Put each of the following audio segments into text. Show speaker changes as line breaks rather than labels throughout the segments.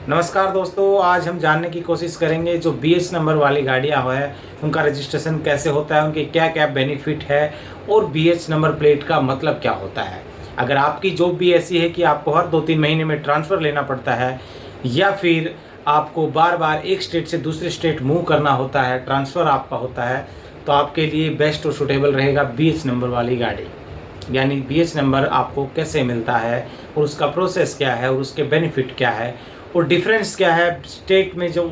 नमस्कार दोस्तों, आज हम जानने की कोशिश करेंगे जो BH नंबर वाली गाड़ियाँ है उनका रजिस्ट्रेशन कैसे होता है, उनके क्या क्या बेनिफिट है और BH नंबर प्लेट का मतलब क्या होता है। अगर आपकी जॉब भी ऐसी है कि आपको हर 2-3 महीने में ट्रांसफ़र लेना पड़ता है या फिर आपको बार बार एक स्टेट से दूसरे स्टेट मूव करना होता है, ट्रांसफ़र आपका होता है, तो आपके लिए बेस्ट और सूटेबल रहेगा BH नंबर वाली गाड़ी। यानी BH नंबर आपको कैसे मिलता है और उसका प्रोसेस क्या है और उसके बेनिफिट क्या है और डिफरेंस क्या है स्टेट में जो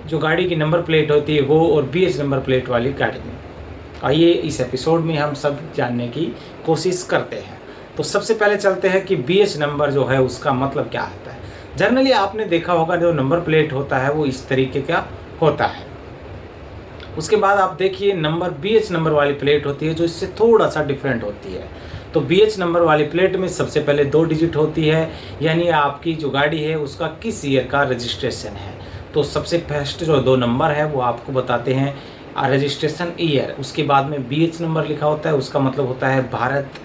जो गाड़ी की नंबर प्लेट होती है वो और BH नंबर प्लेट वाली गाड़ी में। आइए इस एपिसोड में हम सब जानने की कोशिश करते हैं। तो सबसे पहले चलते हैं कि BH नंबर जो है उसका मतलब क्या होता है। जनरली आपने देखा होगा जो नंबर प्लेट होता है वो इस तरीके का होता है। उसके बाद आप देखिए नंबर BH नंबर वाली प्लेट होती है जो इससे थोड़ा सा डिफरेंट होती है। तो BH नंबर वाली प्लेट में सबसे पहले 2 डिजिट होती है, यानी आपकी जो गाड़ी है उसका किस ईयर का रजिस्ट्रेशन है। तो सबसे फर्स्ट जो 2 नंबर है वो आपको बताते हैं रजिस्ट्रेशन ईयर। उसके बाद में BH नंबर लिखा होता है, उसका मतलब होता है भारत।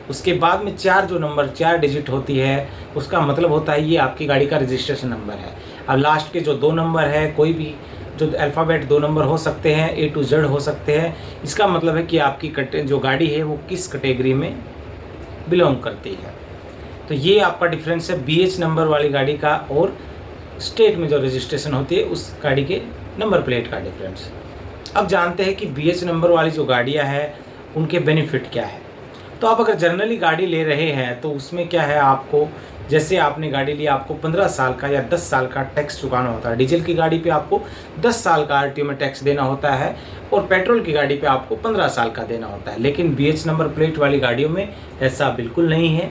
उसके बाद में 4 डिजिट होती है, उसका मतलब होता है ये आपकी गाड़ी का रजिस्ट्रेशन नंबर है। अब लास्ट के जो 2 नंबर है, कोई भी जो अल्फ़ाबेट 2 नंबर हो सकते हैं, A to Z हो सकते हैं। इसका मतलब है कि आपकी जो गाड़ी है वो किस कैटेगरी में बिलोंग करती है। तो ये आपका डिफरेंस है BH नंबर वाली गाड़ी का और स्टेट में जो रजिस्ट्रेशन होती है उस गाड़ी के नंबर प्लेट का डिफरेंस। अब जानते हैं कि BH नंबर वाली जो गाड़ियाँ हैं उनके बेनिफिट क्या है। तो आप अगर जनरली गाड़ी ले रहे हैं तो उसमें क्या है, आपको जैसे आपने गाड़ी ली आपको 15 साल का या 10 साल का टैक्स चुकाना होता है। डीजल की गाड़ी पे आपको 10 साल का RTO में टैक्स देना होता है और पेट्रोल की गाड़ी पे आपको 15 साल का देना होता है। लेकिन BH नंबर प्लेट वाली गाड़ियों में ऐसा बिल्कुल नहीं है।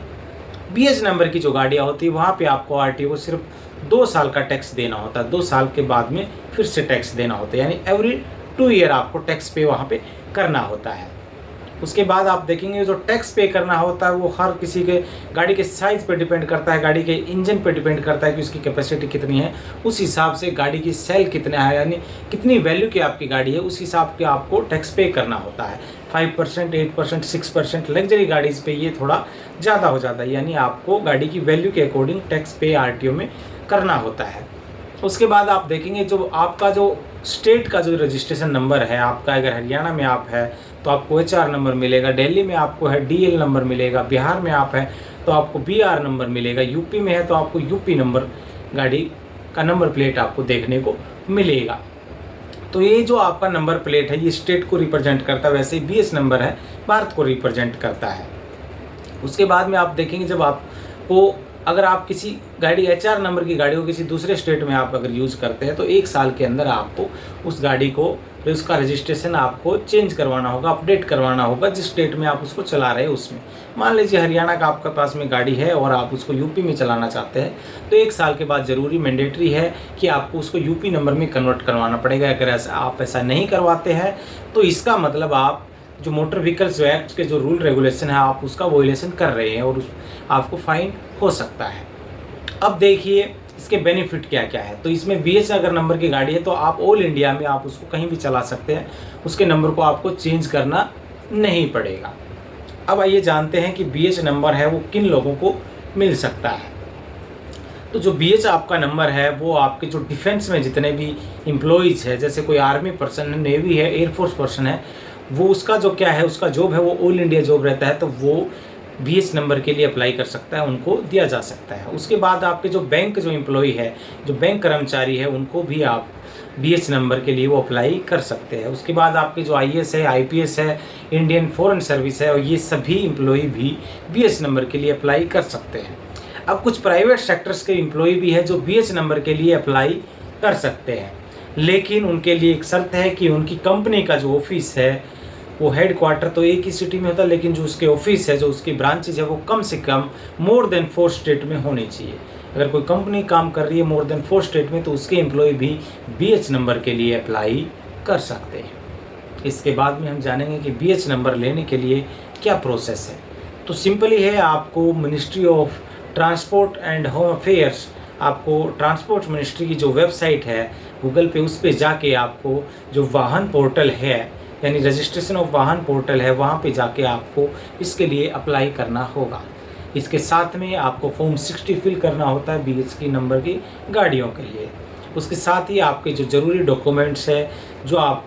BH नंबर की जो गाड़ियाँ होती है वहाँ पे आपको RTO को सिर्फ 2 साल का टैक्स देना होता है। 2 साल के बाद में फिर से टैक्स देना होता है, यानी एवरी 2 ईयर आपको टैक्स पे वहाँ पे करना होता है। उसके बाद आप देखेंगे जो टैक्स पे करना होता है वो हर किसी के गाड़ी के साइज़ पे डिपेंड करता है, गाड़ी के इंजन पे डिपेंड करता है कि उसकी कैपेसिटी कितनी है। उस हिसाब से गाड़ी की सेल कितना है, यानी कितनी वैल्यू की आपकी गाड़ी है, उस हिसाब के आपको टैक्स पे करना होता है। 5%, 8%, 6%। लग्जरी गाड़ीज़ पे ये थोड़ा ज़्यादा हो जाता है, यानी आपको गाड़ी की वैल्यू के अकॉर्डिंग टैक्स पे RTO में करना होता है। उसके बाद आप देखेंगे जो आपका जो स्टेट का जो रजिस्ट्रेशन नंबर है, आपका अगर हरियाणा में आप है तो आपको HR नंबर मिलेगा, दिल्ली में आपको है DL नंबर मिलेगा, बिहार में आप है तो आपको BR नंबर मिलेगा, यूपी में है तो आपको UP नंबर गाड़ी का नंबर प्लेट आपको देखने को मिलेगा। तो ये जो आपका नंबर प्लेट है ये स्टेट को रिप्रेजेंट करता है, वैसे ही BH नंबर है भारत को रिप्रेजेंट करता है। उसके बाद में आप देखेंगे जब आपको अगर आप किसी गाड़ी HR नंबर की गाड़ी को किसी दूसरे स्टेट में आप अगर यूज़ करते हैं तो 1 साल के अंदर आपको उस गाड़ी को उसका रजिस्ट्रेशन आपको चेंज करवाना होगा, अपडेट करवाना होगा जिस स्टेट में आप उसको चला रहे हैं उसमें। मान लीजिए हरियाणा का आपके पास में गाड़ी है और आप उसको UP में चलाना चाहते हैं तो 1 साल के बाद ज़रूरी मैंडेटरी है कि आपको उसको UP नंबर में कन्वर्ट करवाना पड़ेगा। अगर आप ऐसा नहीं करवाते हैं तो इसका मतलब आप जो मोटर व्हीकल्स एक्ट के जो रूल रेगुलेशन है आप उसका वोलेशन कर रहे हैं और आपको फाइन हो सकता है। अब देखिए इसके बेनिफिट क्या क्या है। तो इसमें BH अगर नंबर की गाड़ी है तो आप ऑल इंडिया में आप उसको कहीं भी चला सकते हैं, उसके नंबर को आपको चेंज करना नहीं पड़ेगा। अब आइए जानते हैं कि BH नंबर है वो किन लोगों को मिल सकता है। तो जो BH आपका नंबर है वो आपके जो डिफेंस में जितने भी एम्प्लॉइज़ है, जैसे कोई आर्मी पर्सन है, नेवी है, एयरफोर्स पर्सन है, वो उसका जो क्या है उसका जॉब है वो ऑल इंडिया जॉब रहता है तो वो BH नंबर के लिए अप्लाई कर सकता है, उनको दिया जा सकता है। उसके बाद आपके जो बैंक जो एम्प्लॉई है, जो बैंक कर्मचारी है, उनको भी आप BH नंबर के लिए वो अप्लाई कर सकते हैं। उसके बाद आपके जो IAS है, IPS है, इंडियन फॉरेन सर्विस है, और ये सभी एम्प्लॉई भी BH नंबर के लिए अप्लाई कर सकते हैं। अब कुछ प्राइवेट सेक्टर्स के एम्प्लॉई भी है जो BH नंबर के लिए अप्लाई कर सकते हैं, लेकिन उनके लिए एक शर्त है कि उनकी कंपनी का जो ऑफिस है वो हेड क्वार्टर तो एक ही सिटी में होता है, लेकिन जो उसके ऑफिस है, जो उसकी ब्रांचेज है वो कम से कम मोर देन 4 स्टेट में होनी चाहिए। अगर कोई कंपनी काम कर रही है मोर देन 4 स्टेट में तो उसके एम्प्लॉय भी BH नंबर के लिए अप्लाई कर सकते हैं। इसके बाद में हम जानेंगे कि BH नंबर लेने के लिए क्या प्रोसेस है। तो सिंपली है, आपको ministry of transport and home affairs, आपको ट्रांसपोर्ट मिनिस्ट्री की जो वेबसाइट है गूगल पे, उस पर जाके आपको जो वाहन पोर्टल है यानी रजिस्ट्रेशन ऑफ वाहन पोर्टल है वहाँ पे जाके आपको इसके लिए अप्लाई करना होगा। इसके साथ में आपको फॉर्म 60 फिल करना होता है BH की नंबर की गाड़ियों के लिए। उसके साथ ही आपके जो ज़रूरी डॉक्यूमेंट्स है, जो आप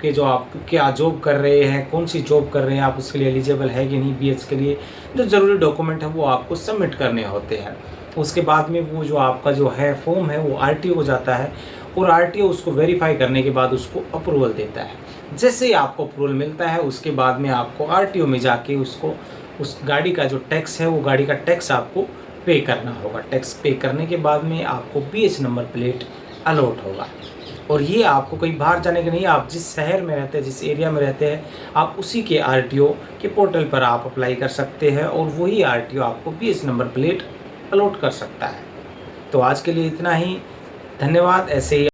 क्या जॉब कर रहे हैं, कौन सी जॉब कर रहे हैं, आप उसके लिए एलिजिबल है कि नहीं BH के लिए, जो ज़रूरी डॉक्यूमेंट है वो आपको सबमिट करने होते हैं। उसके बाद में वो जो आपका जो है फॉर्म है वो RTO को जाता है और RTO उसको वेरीफाई करने के बाद उसको अप्रूवल देता है। जैसे ही आपको अप्रूवल मिलता है उसके बाद में आपको RTO में जाके उसको उस गाड़ी का जो टैक्स है वो गाड़ी का टैक्स आपको पे करना होगा। टैक्स पे करने के बाद में आपको BH नंबर प्लेट अलॉट होगा। और ये आपको कहीं बाहर जाने के नहीं, आप जिस शहर में रहते हैं, जिस एरिया में रहते हैं, आप उसी के RTO के पोर्टल पर आप अप्लाई कर सकते हैं और वही RTO आपको BH नंबर प्लेट अलॉट कर सकता है। तो आज के लिए इतना ही। धन्यवाद। ऐसे ही